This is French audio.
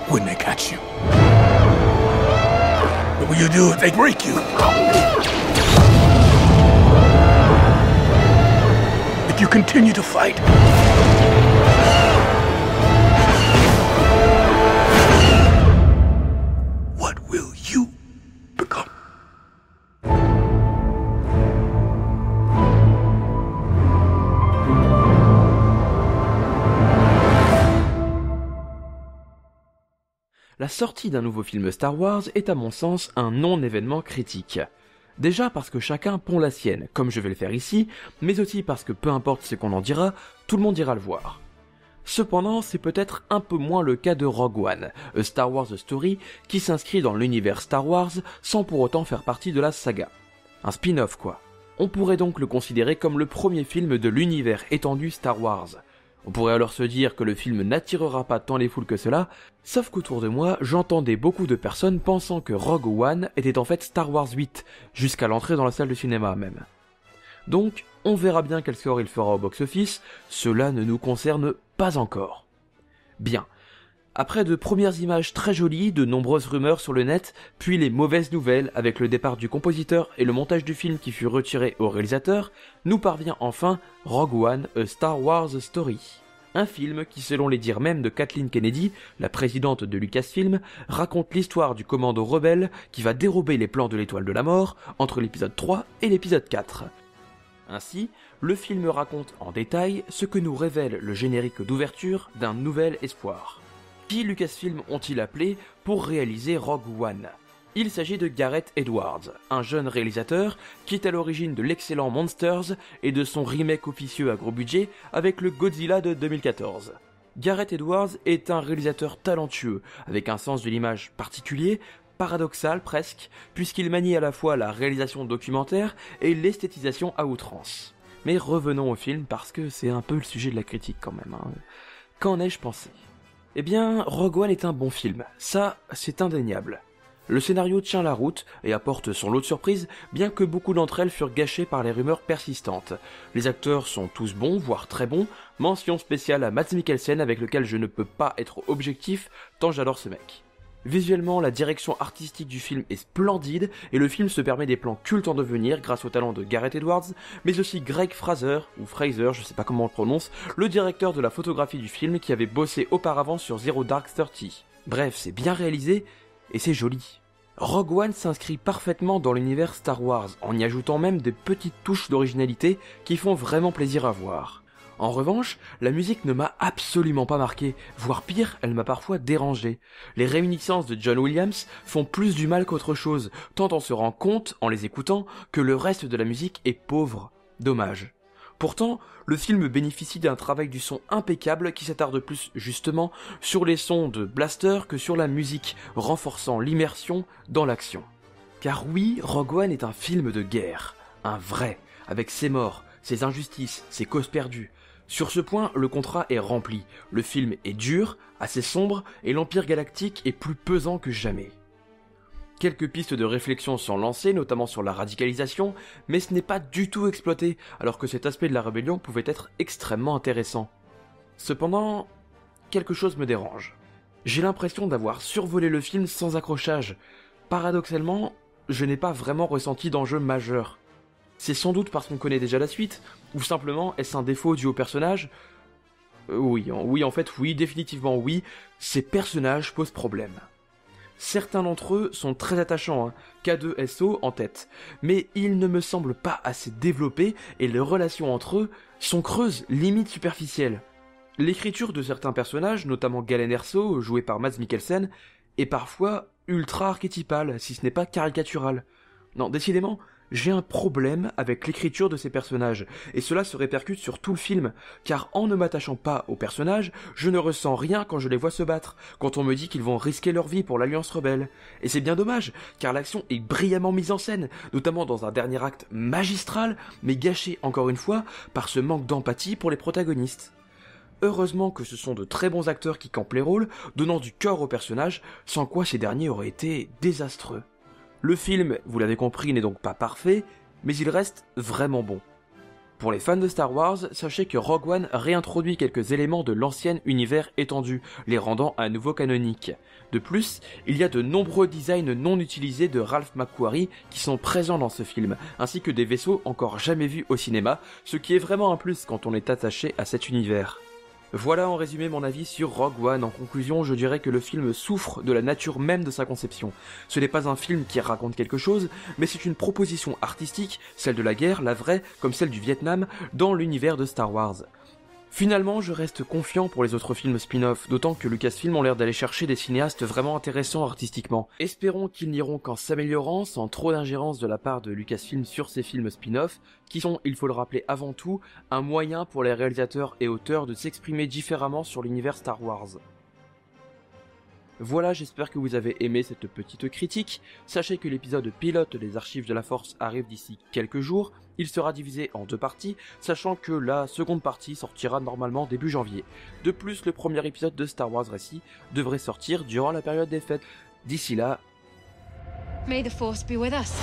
when they catch you. But when you do it, they break you. If you continue to fight, what will you become? La sortie d'un nouveau film Star Wars est à mon sens un non-événement critique. Déjà parce que chacun pond la sienne, comme je vais le faire ici, mais aussi parce que peu importe ce qu'on en dira, tout le monde ira le voir. Cependant, c'est peut-être un peu moins le cas de Rogue One, A Star Wars Story, qui s'inscrit dans l'univers Star Wars sans pour autant faire partie de la saga. Un spin-off quoi. On pourrait donc le considérer comme le premier film de l'univers étendu Star Wars. On pourrait alors se dire que le film n'attirera pas tant les foules que cela, sauf qu'autour de moi, j'entendais beaucoup de personnes pensant que Rogue One était en fait Star Wars 8, jusqu'à l'entrée dans la salle de cinéma même. Donc, on verra bien quel score il fera au box-office, cela ne nous concerne pas encore. Bien. Après de premières images très jolies, de nombreuses rumeurs sur le net, puis les mauvaises nouvelles avec le départ du compositeur et le montage du film qui fut retiré au réalisateur, nous parvient enfin Rogue One, A Star Wars Story. Un film qui, selon les dires même de Kathleen Kennedy, la présidente de Lucasfilm, raconte l'histoire du commando rebelle qui va dérober les plans de l'Étoile de la Mort entre l'épisode 3 et l'épisode 4. Ainsi, le film raconte en détail ce que nous révèle le générique d'ouverture d'un nouvel espoir. Qui Lucasfilm ont-ils appelé pour réaliser Rogue One ? Il s'agit de Gareth Edwards, un jeune réalisateur qui est à l'origine de l'excellent Monsters et de son remake officieux à gros budget avec le Godzilla de 2014. Gareth Edwards est un réalisateur talentueux, avec un sens de l'image particulier, paradoxal presque, puisqu'il manie à la fois la réalisation documentaire et l'esthétisation à outrance. Mais revenons au film parce que c'est un peu le sujet de la critique quand même. Qu'en ai-je pensé ? Eh bien, Rogue One est un bon film, ça c'est indéniable. Le scénario tient la route et apporte son lot de surprises, bien que beaucoup d'entre elles furent gâchées par les rumeurs persistantes. Les acteurs sont tous bons, voire très bons, mention spéciale à Mads Mikkelsen avec lequel je ne peux pas être objectif tant j'adore ce mec. Visuellement, la direction artistique du film est splendide et le film se permet des plans cultes en devenir grâce au talent de Gareth Edwards, mais aussi Greg Fraser, ou Fraser, je sais pas comment on le prononce, le directeur de la photographie du film qui avait bossé auparavant sur Zero Dark Thirty. Bref, c'est bien réalisé et c'est joli. Rogue One s'inscrit parfaitement dans l'univers Star Wars, en y ajoutant même des petites touches d'originalité qui font vraiment plaisir à voir. En revanche, la musique ne m'a absolument pas marqué, voire pire, elle m'a parfois dérangé. Les réminiscences de John Williams font plus du mal qu'autre chose, tant on se rend compte, en les écoutant, que le reste de la musique est pauvre. Dommage. Pourtant, le film bénéficie d'un travail du son impeccable qui s'attarde plus, justement, sur les sons de blaster que sur la musique, renforçant l'immersion dans l'action. Car oui, Rogue One est un film de guerre, un vrai, avec ses morts, ses injustices, ses causes perdues. Sur ce point, le contrat est rempli, le film est dur, assez sombre, et l'Empire Galactique est plus pesant que jamais. Quelques pistes de réflexion sont lancées, notamment sur la radicalisation, mais ce n'est pas du tout exploité, alors que cet aspect de la rébellion pouvait être extrêmement intéressant. Cependant, quelque chose me dérange. J'ai l'impression d'avoir survolé le film sans accrochage. Paradoxalement, je n'ai pas vraiment ressenti d'enjeu majeur. C'est sans doute parce qu'on connaît déjà la suite, ou simplement est-ce un défaut dû au personnage ? Oui, définitivement oui, ces personnages posent problème. Certains d'entre eux sont très attachants, K2SO en tête, mais ils ne me semblent pas assez développés et les relations entre eux sont creuses, limite superficielles. L'écriture de certains personnages, notamment Galen Erso, joué par Mads Mikkelsen, est parfois ultra archétypale, si ce n'est pas caricaturale. Non, décidément, j'ai un problème avec l'écriture de ces personnages, et cela se répercute sur tout le film, car en ne m'attachant pas aux personnages, je ne ressens rien quand je les vois se battre, quand on me dit qu'ils vont risquer leur vie pour l'Alliance Rebelle. Et c'est bien dommage, car l'action est brillamment mise en scène, notamment dans un dernier acte magistral, mais gâché encore une fois par ce manque d'empathie pour les protagonistes. Heureusement que ce sont de très bons acteurs qui campent les rôles, donnant du cœur aux personnages, sans quoi ces derniers auraient été désastreux. Le film, vous l'avez compris, n'est donc pas parfait, mais il reste vraiment bon. Pour les fans de Star Wars, sachez que Rogue One réintroduit quelques éléments de l'ancien univers étendu, les rendant à nouveau canoniques. De plus, il y a de nombreux designs non utilisés de Ralph McQuarrie qui sont présents dans ce film, ainsi que des vaisseaux encore jamais vus au cinéma, ce qui est vraiment un plus quand on est attaché à cet univers. Voilà en résumé mon avis sur Rogue One. En conclusion, je dirais que le film souffre de la nature même de sa conception. Ce n'est pas un film qui raconte quelque chose, mais c'est une proposition artistique, celle de la guerre, la vraie, comme celle du Vietnam, dans l'univers de Star Wars. Finalement, je reste confiant pour les autres films spin-off, d'autant que Lucasfilm ont l'air d'aller chercher des cinéastes vraiment intéressants artistiquement. Espérons qu'ils n'iront qu'en s'améliorant, sans trop d'ingérence de la part de Lucasfilm sur ces films spin-off, qui sont, il faut le rappeler avant tout, un moyen pour les réalisateurs et auteurs de s'exprimer différemment sur l'univers Star Wars. Voilà, j'espère que vous avez aimé cette petite critique. Sachez que l'épisode pilote des Archives de la Force arrive d'ici quelques jours. Il sera divisé en 2 parties, sachant que la seconde partie sortira normalement début janvier. De plus, le premier épisode de Star Wars Récit devrait sortir durant la période des fêtes. D'ici là... May the Force be with us.